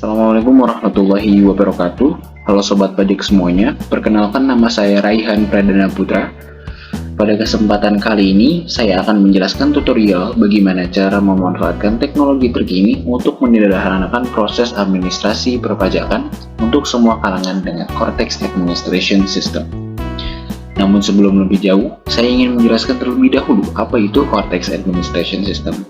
Assalamualaikum warahmatullahi wabarakatuh. Halo Sobat Pajak semuanya, perkenalkan nama saya Raihan Pradana Putra. Pada kesempatan kali ini, saya akan menjelaskan tutorial bagaimana cara memanfaatkan teknologi terkini untuk menyederhanakan proses administrasi perpajakan untuk semua kalangan dengan Cortex Administration System. Namun sebelum lebih jauh, saya ingin menjelaskan terlebih dahulu apa itu Cortex Administration System.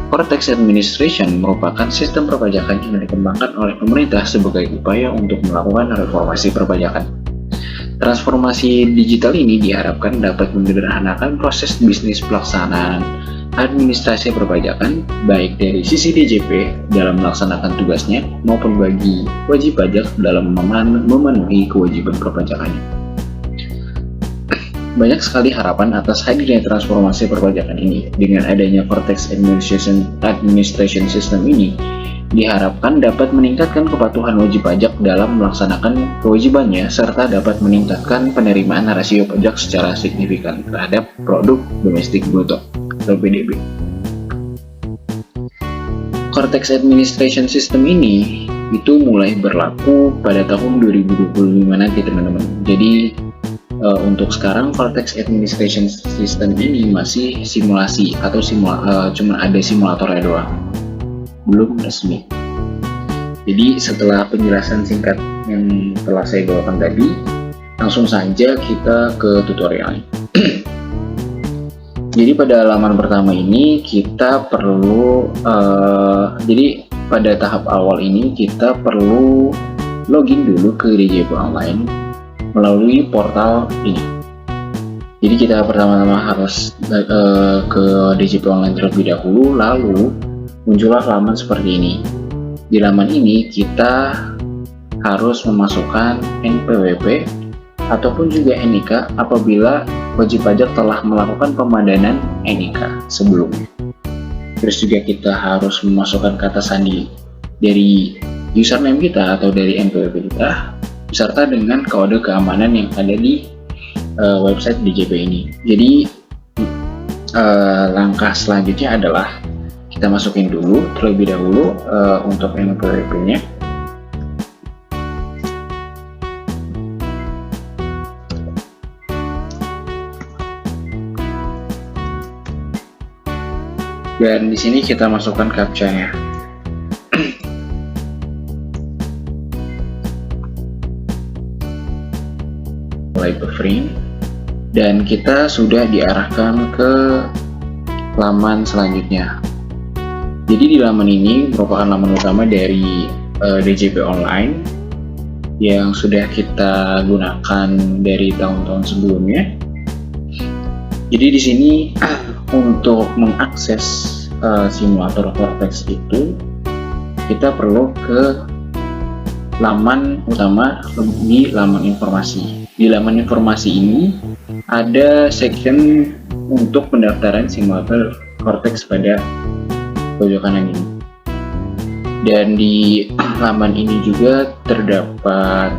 Cortex Administration merupakan sistem perpajakan yang dikembangkan oleh pemerintah sebagai upaya untuk melakukan reformasi perpajakan. Transformasi digital ini diharapkan dapat menyederhanakan proses bisnis pelaksanaan administrasi perpajakan, baik dari sisi DJP dalam melaksanakan tugasnya maupun bagi wajib pajak dalam memenuhi kewajiban perpajakannya. Banyak sekali harapan atas hadirnya transformasi perpajakan ini. Dengan adanya Cortex Administration System ini, diharapkan dapat meningkatkan kepatuhan wajib pajak dalam melaksanakan kewajibannya, serta dapat meningkatkan penerimaan rasio pajak secara signifikan terhadap produk domestik bruto atau PDB. Cortex Administration System ini itu mulai berlaku pada tahun 2025 nanti teman-teman. Jadi untuk sekarang Cortex Administration System ini masih simulasi atau cuma ada simulatornya doang, belum resmi. Jadi setelah penjelasan singkat yang telah saya bawakan tadi, langsung saja kita ke tutorialnya. Jadi pada halaman pertama ini kita perlu jadi pada tahap awal ini kita perlu login dulu ke DJP Online melalui portal ini. Jadi kita pertama-tama harus ke DJP Online terlebih dahulu, lalu muncullah halaman seperti ini. Di halaman ini kita harus memasukkan NPWP ataupun juga NIK apabila wajib pajak telah melakukan pemadanan NIK sebelumnya. Terus juga kita harus memasukkan kata sandi dari username kita atau dari NPWP kita, beserta dengan kode keamanan yang ada di website DJP ini. Jadi langkah selanjutnya adalah kita masukin dulu terlebih dahulu untuk NPWP-nya. Dan di sini kita masukkan captcha-nya. Mulai buffering dan kita sudah diarahkan ke laman selanjutnya. Jadi di laman ini merupakan laman utama dari DJP Online yang sudah kita gunakan dari tahun-tahun sebelumnya. Jadi di sini untuk mengakses simulator Cortex itu kita perlu ke laman utama di laman informasi. Di laman informasi ini ada section untuk pendaftaran simulator Cortex pada pojok kanan ini. Dan di laman ini juga terdapat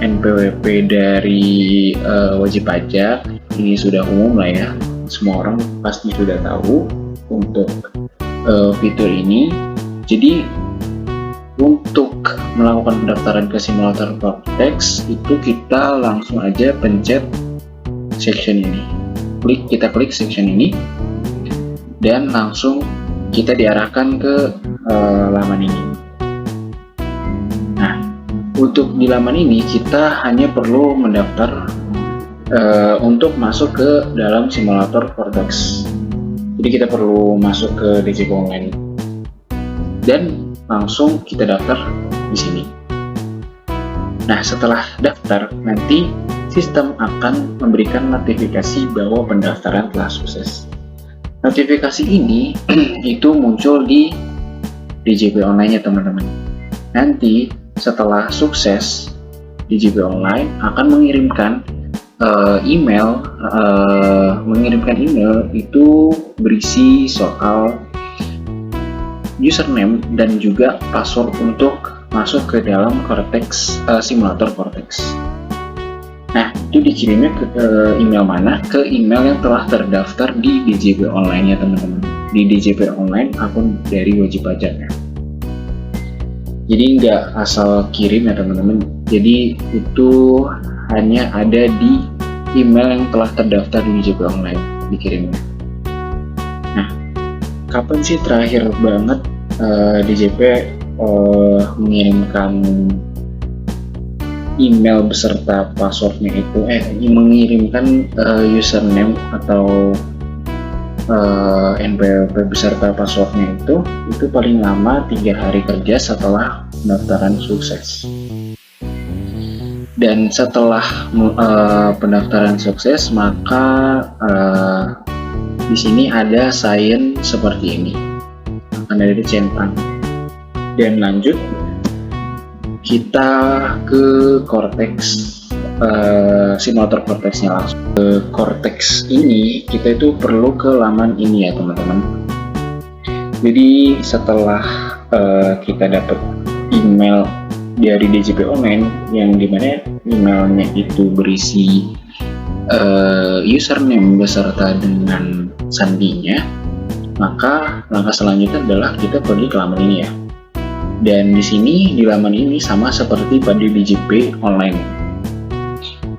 NPWP dari wajib pajak. Ini sudah umum lah ya, semua orang pasti sudah tahu untuk fitur ini. Jadi untuk melakukan pendaftaran ke simulator Cortex itu kita langsung aja pencet section ini. Kita klik section ini dan langsung kita diarahkan ke laman ini. Nah, untuk di laman ini kita hanya perlu mendaftar untuk masuk ke dalam simulator Cortex. Jadi kita perlu masuk ke DJP Online dan langsung kita daftar di sini. Nah, setelah daftar, nanti sistem akan memberikan notifikasi bahwa pendaftaran telah sukses. Notifikasi ini itu muncul di DJP Online ya teman-teman. Nanti setelah sukses, DJP Online akan mengirimkan email itu berisi soal username dan juga password untuk masuk ke dalam Cortex simulator Cortex. Nah, itu dikirimnya ke email mana? Ke email yang telah terdaftar di DJP Online ya teman-teman. Di DJP Online akun dari wajib pajaknya. Jadi nggak asal kirim ya teman-teman. Jadi itu hanya ada di email yang telah terdaftar di DJP Online dikirimnya. Nah, kapan sih terakhir banget DJP mengirimkan email beserta passwordnya itu mengirimkan username atau NPWP beserta passwordnya itu paling lama 3 hari kerja setelah pendaftaran sukses. Dan setelah pendaftaran sukses, maka di sini ada sign seperti ini, akan ada centang. Dan lanjut kita ke Cortex, simulator Cortex-nya langsung. Ke Cortex ini kita itu perlu ke laman ini ya teman-teman. Jadi setelah kita dapat email dari DJP Online yang dimana emailnya itu berisi username beserta dengan sandinya, maka langkah selanjutnya adalah kita pergi ke laman ini ya. Dan di sini di laman ini sama seperti pada DJP Online.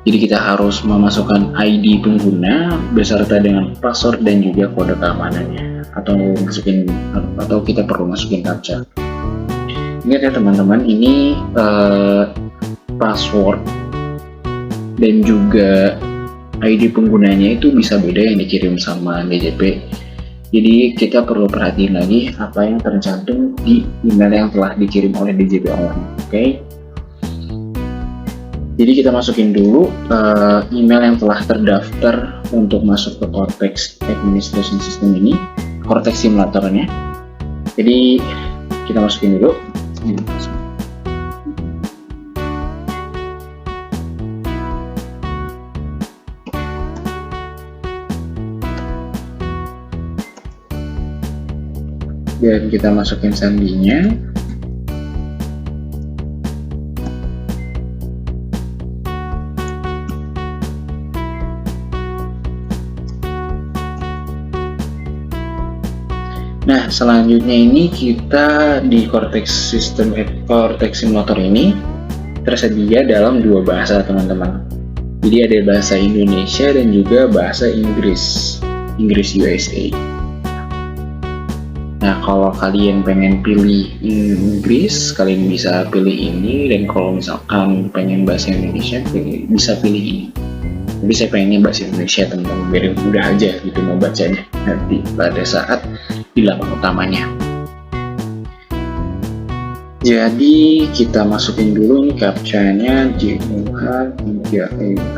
Jadi kita harus memasukkan ID pengguna beserta dengan password dan juga kode keamanannya, atau kita perlu masukin captcha. Ingat ya teman-teman, ini password dan juga ID penggunanya itu bisa beda yang dikirim sama DJP. Jadi kita perlu perhatiin lagi apa yang tercantum di email yang telah dikirim oleh DJP Online. Oke. Jadi kita masukin dulu email yang telah terdaftar untuk masuk ke Cortex Administration System ini, Cortex simulatornya. Jadi kita masukin dulu. Dan kita masukin sandinya. Nah, selanjutnya ini kita di Cortex Simulator ini tersedia dalam 2 bahasa teman-teman. Jadi ada bahasa Indonesia dan juga bahasa Inggris USA. Nah, kalau kalian pengen pilih Inggris, kalian bisa pilih ini, dan kalau misalkan pengen bahasa Indonesia, bisa pilih ini. Tapi saya pengennya bahasa Indonesia teman-teman, biar mudah aja gitu mau bacanya nanti pada saat di laman utamanya. Jadi kita masukin dulu nih captcha-nya JUH3EB.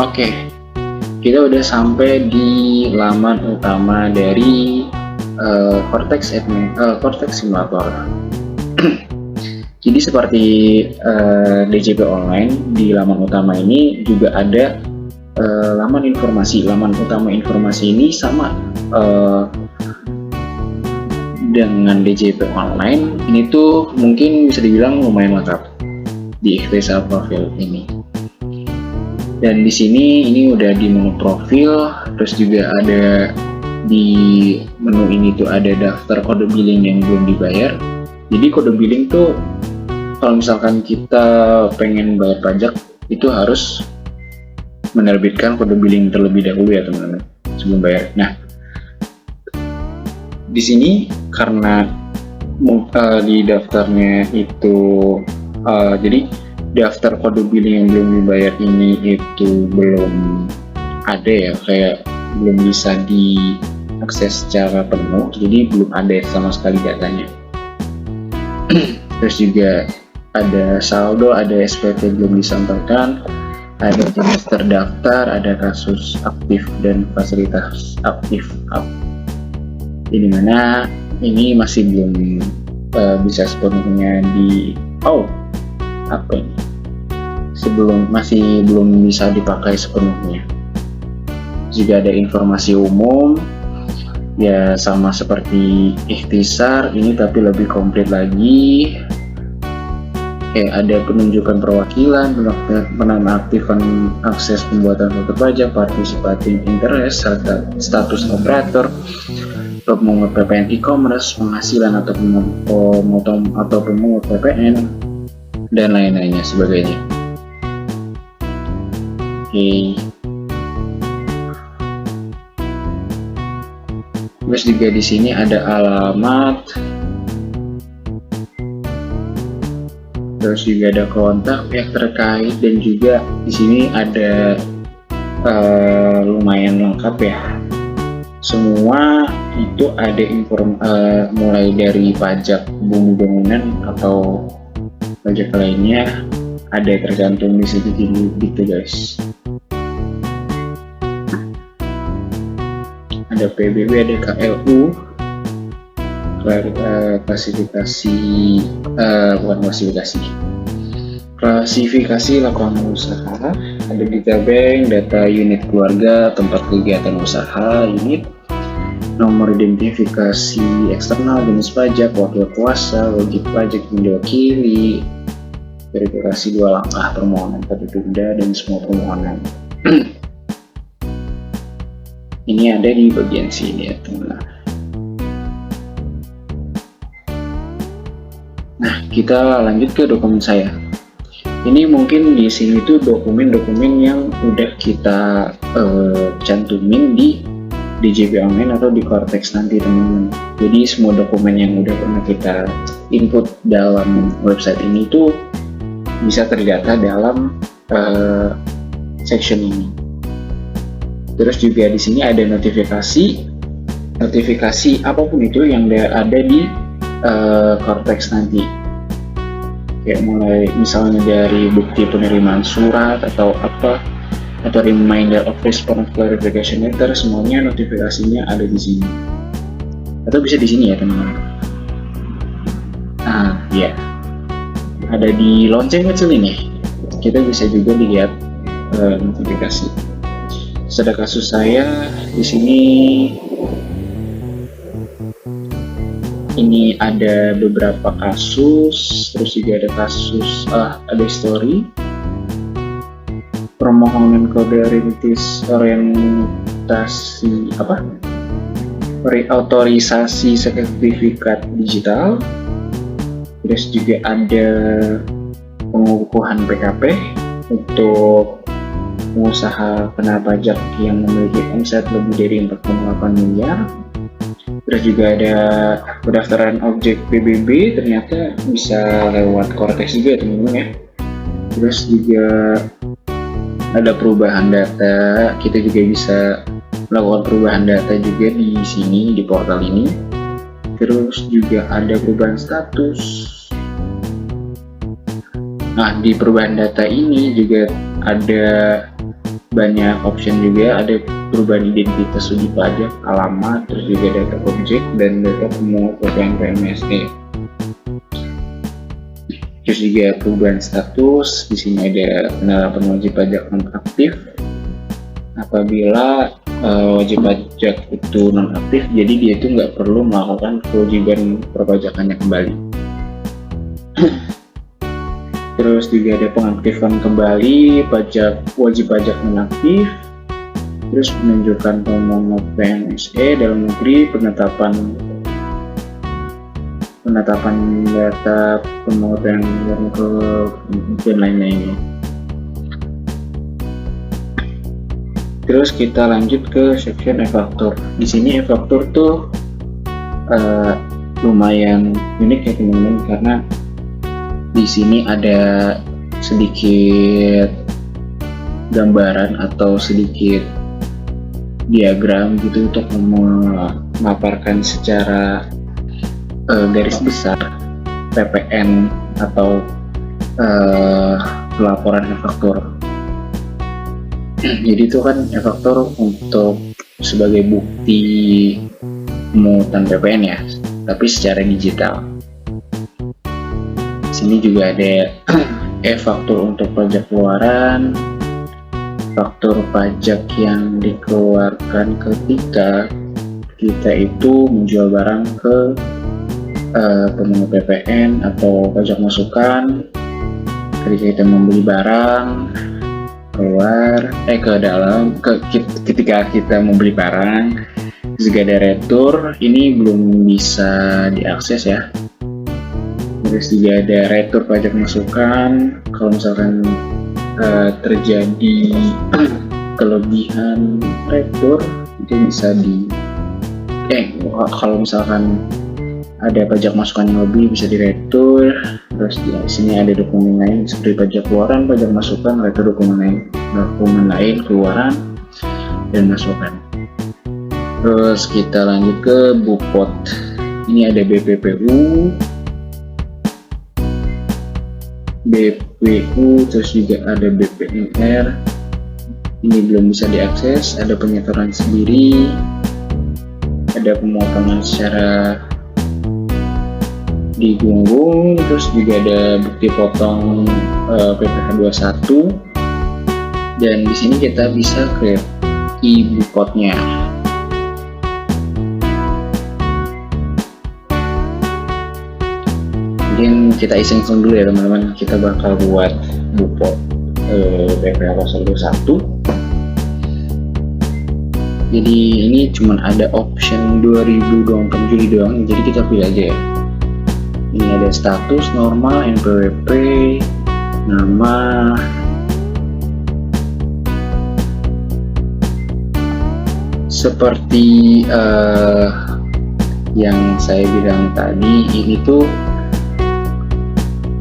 Oke. Kita udah sampai di laman utama dari Cortex Simulator. Jadi seperti DJP Online, di laman utama ini juga ada laman informasi. Laman utama informasi ini sama dengan DJP Online. Ini tuh mungkin bisa dibilang lumayan lengkap di Ikhtisar Profil ini. Dan di sini ini udah di menu profil, terus juga ada di menu ini tuh ada daftar kode billing yang belum dibayar. Jadi kode billing tuh kalau misalkan kita pengen bayar pajak itu harus menerbitkan kode billing terlebih dahulu ya teman-teman sebelum bayar. Nah, di sini karena di daftarnya itu jadi daftar kode billing yang belum dibayar ini itu belum ada ya, kayak belum bisa diakses secara penuh, jadi belum ada sama sekali datanya. Terus juga ada saldo, ada SPT belum disampaikan, ada jenis terdaftar, ada kasus aktif dan fasilitas aktif. Ini mana ini masih belum bisa sepenuhnya masih belum bisa dipakai sepenuhnya. Juga ada informasi umum ya, sama seperti ikhtisar ini tapi lebih komplit lagi. Ada penunjukan perwakilan, penonaktifan akses pembuatan foto pajak, participating interest, serta status operator, pemungut PPN e-commerce, penghasilan atau pemotong atau pemungut PPN, dan lain-lainnya sebagainya. Oke. Terus juga di sini ada alamat, terus juga ada kontak pihak terkait, dan juga di sini ada lumayan lengkap ya. Semua itu ada mulai dari pajak bumi bangunan atau pajak lainnya ada tergantung di situ gitu guys. Ada PBB, ada KLU, klasifikasi lapangan usaha, ada data bank, data unit keluarga, tempat kegiatan usaha, unit, nomor identifikasi eksternal, jenis pajak, wakil kuasa, wajib pajak yang diwakili, verifikasi 2 langkah permohonan tertunda dan semua permohonan. Ini ada di bagian sini ya teman-teman. Nah, kita lanjut ke dokumen saya. Ini mungkin di sini tuh dokumen-dokumen yang udah kita cantumin di DJP Online atau di Cortex nanti teman-teman. Jadi semua dokumen yang udah pernah kita input dalam website ini tuh bisa terdata dalam section ini. Terus juga di sini ada notifikasi apapun itu yang ada di Cortex nanti. Kayak mulai misalnya dari bukti penerimaan surat atau apa, atau reminder of response clarification letter, semuanya notifikasinya ada di sini. Atau bisa di sini ya teman-teman. Nah, ya. Ada di lonceng kecil ini. Kita bisa juga lihat notifikasi. Ada kasus saya di sini. Ini ada beberapa kasus, terus juga ada kasus, ada story, permohonan kode otorisasi sertifikat digital, terus juga ada pengukuhan PKP untuk pengusaha kena pajak yang memiliki omset lebih dari 4,8 miliar. Terus juga ada pendaftaran objek PBB, ternyata bisa lewat Cortex juga teman-teman ya. Terus juga ada perubahan data, kita juga bisa melakukan perubahan data juga di sini di portal ini. Terus juga ada perubahan status. Nah, di perubahan data ini juga ada banyak option juga, ada perubahan identitas wajib pajak, alamat, terus juga data objek dan data pemungut PPN PMSE. Terus juga perubahan status, di sini ada penerapan wajib pajak nonaktif. Apabila wajib pajak itu nonaktif, jadi dia itu nggak perlu melakukan kewajiban perpajakannya kembali. Terus juga ada pengaktifan kembali wajib pajak nonaktif, terus menunjukkan pemungut PMSE dalam negeri, penetapan data pemungut yang ke dan lain-lainnya. Terus kita lanjut ke section e-faktur. Di sini e-faktur tuh lumayan unik ya teman-teman, karena di sini ada sedikit gambaran atau sedikit diagram gitu untuk memaparkan secara garis besar PPN atau pelaporan e-faktur. Jadi itu kan e-faktur untuk sebagai bukti pemungutan PPN ya, tapi secara digital. Sini juga ada e-faktur untuk pajak keluaran, faktur pajak yang dikeluarkan ketika kita itu menjual barang ke pemungut PPN atau pajak masukan, ketika kita membeli barang ketika kita membeli barang, Jika ada retur, ini belum bisa diakses ya. Terus juga ada retur pajak masukan. Kalau misalkan terjadi kelebihan retur, itu bisa kalau misalkan ada pajak masukan yang lebih bisa diretur. Terus di sini ada dokumen lain seperti pajak keluaran, pajak masukan, retur dokumen lain keluaran dan masukan. Terus kita lanjut ke Bupot. Ini ada BPPU, BPU, terus juga ada BPNR. Ini belum bisa diakses. Ada penyetoran sendiri, ada pemotongan secara digunggung, terus juga ada bukti potong PPh 21. Dan di sini kita bisa create e-Bupotnya. Mungkin kita iseng-iseng dulu ya teman-teman, kita bakal buat Bupot PPh 21. Jadi ini cuma ada option 2024 Juli doang, jadi kita pilih aja ya. Ini ada status, normal, NPWP, nama, seperti yang saya bilang tadi, ini tuh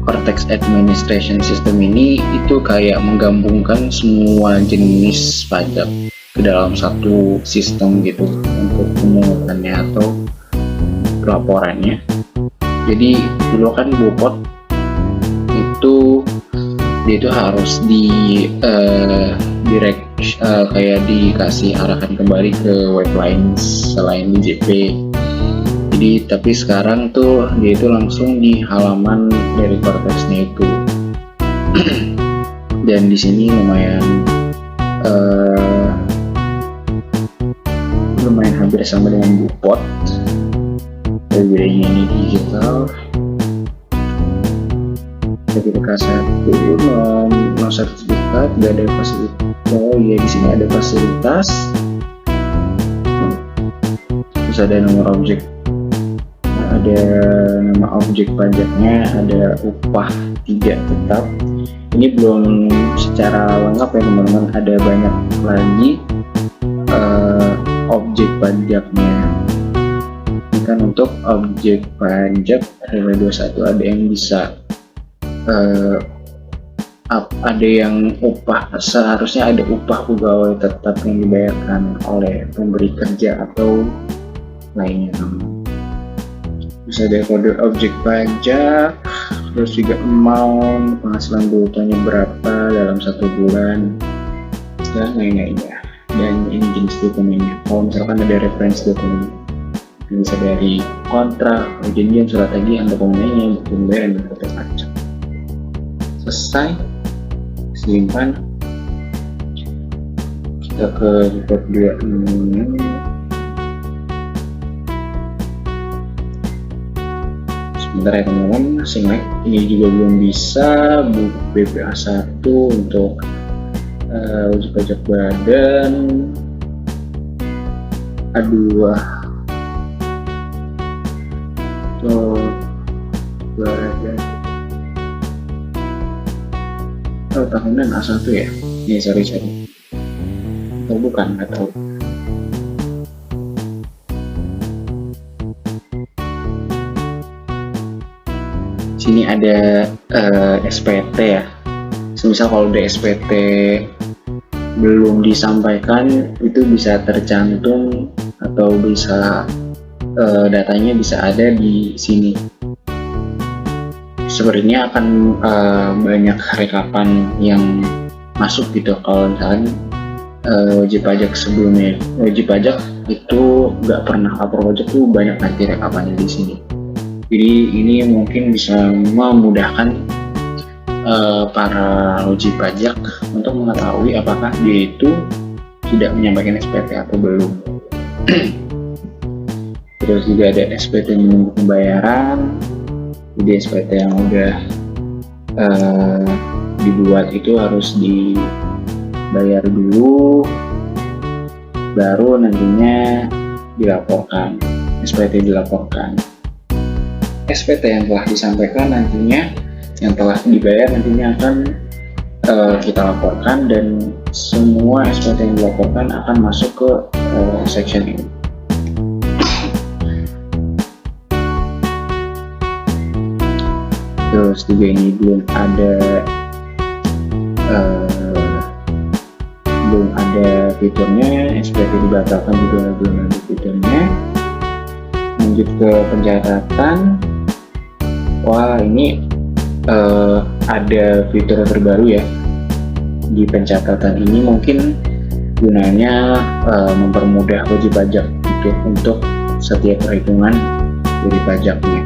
Cortex Administration System ini itu kayak menggabungkan semua jenis pajak ke dalam satu sistem gitu untuk pemungutannya atau pelaporannya. Jadi dulu kan Bupot itu dia itu harus kayak dikasih arahan kembali ke web lain selain di JP. Jadi tapi sekarang tuh dia itu langsung di halaman dari Cortex-nya itu. Dan di sini lumayan hampir sama dengan Bupot. Bedanya ini digital. Sertifikat 1, no sertifikat, gak ada fasilitas. Oh iya, di sini ada fasilitas. Terus ada nomor objek, ada nama objek pajaknya, ada upah tidak tetap. Ini belum secara lengkap ya teman-teman, ada banyak lagi objek pajaknya. Ini kan untuk objek pajak RW 21 ada yang bisa ada yang upah, seharusnya ada upah pegawai tetap yang dibayarkan oleh pemberi kerja atau lainnya. Terus ada kode objek pajak, terus juga amount, penghasilan brutonya berapa dalam 1 bulan, dan lain-lainnya. Dan ini jenis dokumennya. Kalau misalkan ada referensi dokumen, bisa dari kontrak, perjanjian, surat tagihan, dokumennya, bukti pembayaran, dan foto pajak. Selesai, simpan. Kita ke report 2 ini. Sebentar ya teman-teman, select. Ini juga belum bisa. BPH 1 untuk wajib pajak badan. A2 untuk badan. Oh, tahunan A1 ya? Nih, sorry. Oh, bukan, nggak tahu. Sini ada SPT ya. Misal kalau udah SPT belum disampaikan, itu bisa tercantum atau bisa datanya bisa ada di sini. Sebenarnya akan banyak rekapan yang masuk gitu kalau misalkan wajib pajak sebelumnya. Wajib pajak itu nggak pernah lapor pajak tuh banyak nanti rekapannya di sini. Jadi ini mungkin bisa memudahkan para wajib pajak untuk mengetahui apakah dia itu tidak menyampaikan SPT atau belum. Terus juga ada SPT menunggu pembayaran. Jadi SPT yang udah dibuat itu harus dibayar dulu, baru nantinya dilaporkan, SPT dilaporkan. SPT yang telah disampaikan nantinya, yang telah dibayar nantinya akan kita laporkan, dan semua SPT yang dilaporkan akan masuk ke section ini. Terus juga ini belum ada fiturnya, SPT dibatalkan juga belum ada fiturnya. Lanjut ke pencatatan. Wah, ini ada fitur terbaru ya di pencatatan ini, mungkin gunanya mempermudah wajib pajak untuk setiap perhitungan dari pajaknya.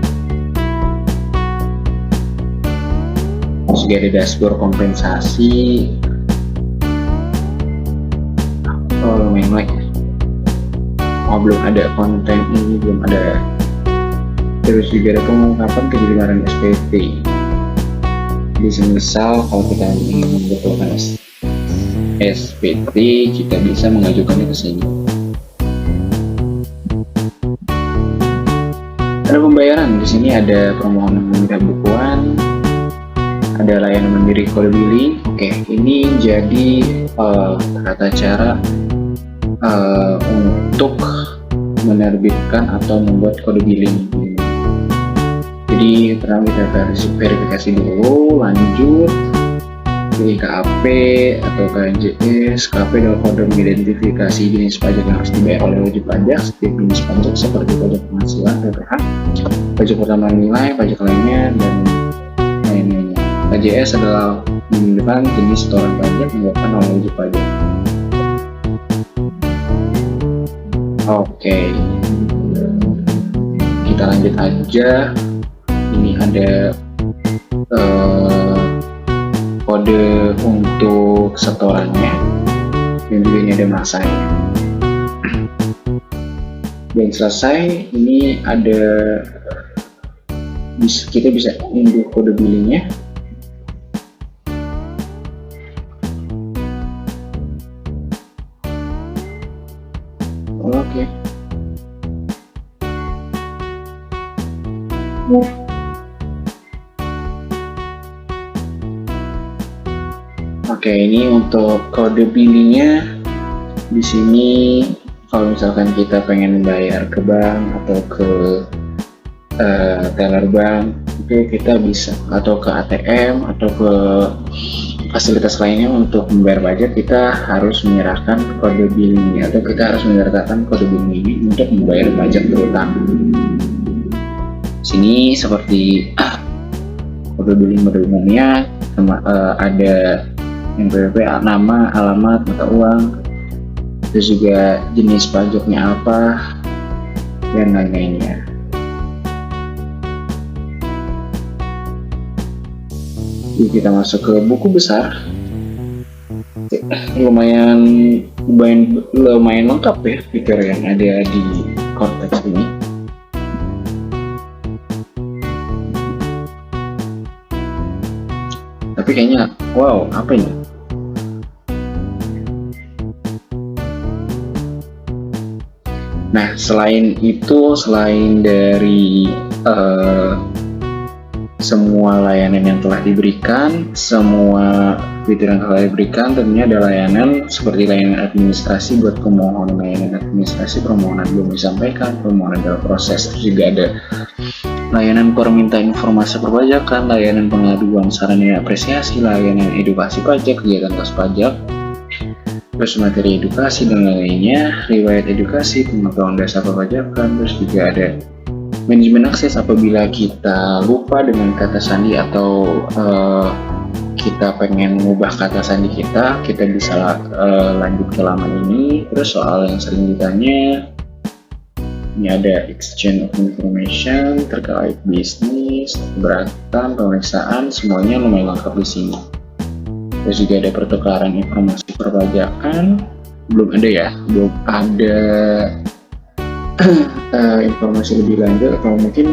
Terus juga ada dashboard kompensasi. Lumayan like. Belum ada konten ini, belum ada. Terus juga ada pengungkapan kejenuhan SPT. Jadi misal kalau kita ingin membutuhkan SPT, kita bisa mengajukannya ke sini. Ada pembayaran, di sini ada permohonan meminta bukuan, ada layanan mandiri kode billing. Oke, ini jadi tata cara untuk menerbitkan atau membuat kode billing. Jadi pertama kita verifikasi dulu, lanjut pilih KAP atau KNJS. KAP adalah kode mengidentifikasi jenis pajak yang harus dibayar oleh wajib pajak setiap jenis pajak seperti pajak penghasilan, PPH, pajak pertambahan nilai, pajak lainnya, dan lain-lainnya. KJS adalah menunjukkan jenis setoran pajak yang dilakukan oleh wajib pajak. Oke, kita lanjut aja. Ini ada kode untuk setorannya, dan juga ini ada masanya. Dan selesai, ini ada kita bisa unduh kode billingnya. Oke. Oke, ini untuk kode billingnya. Di sini kalau misalkan kita pengen bayar ke bank atau ke teller bank, itu kita bisa, atau ke ATM atau ke fasilitas lainnya untuk membayar pajak, kita harus menyerahkan kode billing ini, atau kita harus menyertakan kode billing ini untuk membayar pajak berutang. Sini seperti kode billing pada umumnya, ada NPWP, nama, alamat, mata uang, terus juga jenis pajaknya apa, dan lain-lainnya. Jadi kita masuk ke buku besar. Lumayan lengkap ya fitur yang ada di Cortex ini. Tapi kayaknya wow, apa ini? Nah, selain dari semua layanan yang telah diberikan, semua fitur yang telah diberikan, tentunya ada layanan seperti layanan administrasi buat pemohon, layanan administrasi permohonan belum disampaikan, permohonan dalam proses. Terus juga ada layanan permintaan informasi perpajakan, layanan pengaduan saran dan apresiasi, layanan edukasi pajak, kegiatan kelas pajak, terus materi edukasi dan lainnya, riwayat edukasi, pengetahuan dasar perpajakan. Terus juga ada manajemen akses apabila kita lupa dengan kata sandi atau kita pengen mengubah kata sandi kita bisa lanjut ke laman ini. Terus soal yang sering ditanya, ini ada exchange of information terkait bisnis, keberatan, pemeriksaan, semuanya lumayan lengkap di sini. Terus juga ada pertukaran informasi perpajakan, belum ada informasi lebih lanjut atau mungkin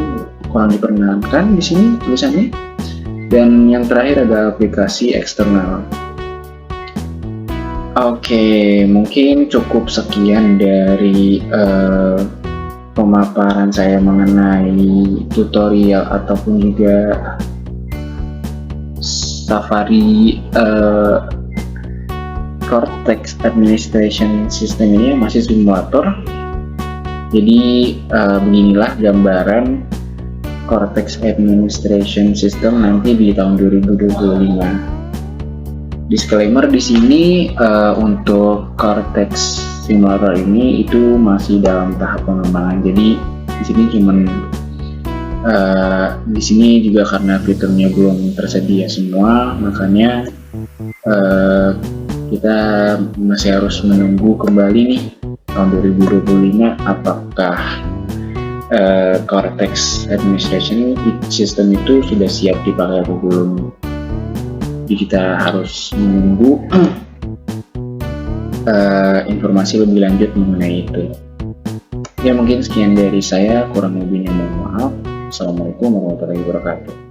kurang diperkenalkan di sini tulisannya. Dan yang terakhir ada aplikasi eksternal. Oke, mungkin cukup sekian dari pemaparan saya mengenai tutorial ataupun juga Safari Cortex Administration System ini masih simulator. Jadi beginilah gambaran Cortex Administration System nanti di tahun 2025. Disclaimer di sini untuk Cortex Simulator ini itu masih dalam tahap pengembangan. Jadi di sini di sini juga karena fiturnya belum tersedia semua, makanya kita masih harus menunggu kembali nih tahun 2025 apakah Cortex Administration System itu sudah siap dipakai atau belum. Jadi kita harus menunggu informasi lebih lanjut mengenai itu. Ya mungkin sekian dari saya, kurang lebihnya mohon maaf. Assalamualaikum warahmatullahi wabarakatuh.